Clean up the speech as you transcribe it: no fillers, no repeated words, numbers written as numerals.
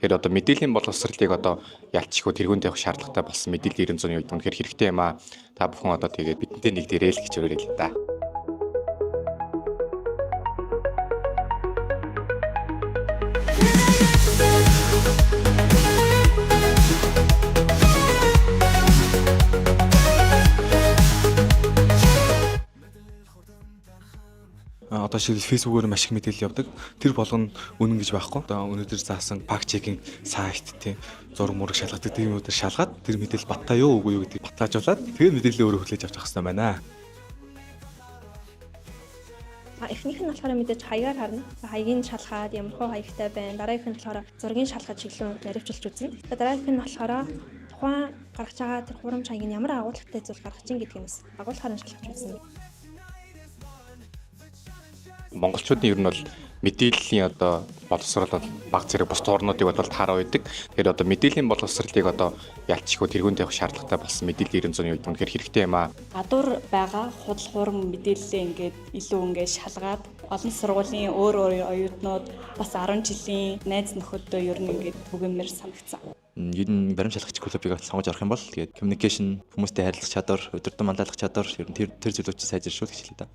Тэгэхээр одоо мэдээллийн боловсролыг одоо ялцчихгүй тэргүүнд явах шаардлагатай болсон мэдээллийн 900-ны үед үнэхээр хэрэгтэй юм аа. Та бүхэн одоо тэгээд бидэнтэй нэгдэрэй л гэж өрөөрэй л да. Одоо шийдэл фэйсбүүкээр маш их мэдээлэл явдаг. Тэр болгоно үнэн гэж байхгүй. Одоо өнөөдөр заасан факт чекинг сайт тийм зураг мураг шалгадаг тиймүүдээр шалгаад тэр мэдээлэл баттай юу үгүй юу гэдгийг батлаажуулаад тэгээд мэдээлэлээ өөрөө хүлээж авч явах хэрэгтэй байна. Эхнийх нь болохоор мэдээж хаягаар харна. Хаягийг шалгаад ямар хөө хаягтай байна. Дараагийнх нь болохоор зургийг шалгаж чиглэн наривчилж үзнэ. Дараагийнх нь болохоор тухайн гаргаж байгаа тэр хурамч хаяг нь ямар агуулгатай зүйл гаргаж ийн гэдгээс агуулгаараа шалгаж үзнэ. Монголчуудын ер нь бол мэдээллийн одоо боловсрол бол баг зэрэг бус орнуудыг бол таараа байдаг. Тэгэхээр одоо мэдээллийн боловсролыг одоо ялцчихгүй тэргүүнд явах шаардлагатай болсон мэдээллийн 900-ны үед үнэхээр хэрэгтэй юм аа. Гадуур байгаа худал хуурам мэдээлэлээ ингээд илүү ингээд шалгаад олон сургуулийн өөр оюутнууд бас 10 жилийн найз нөхөдөө ер нь ингээд түгээмээр санагцсан. Ер нь баримт шалгагч клубыг сонгож орох юм бол тэгээд communication, хүмүүстэй харилцах чадвар, өдөртөн манлайлах чадвар ер нь тэр зүйлүүд сайжиршуул гэж хэлээ да.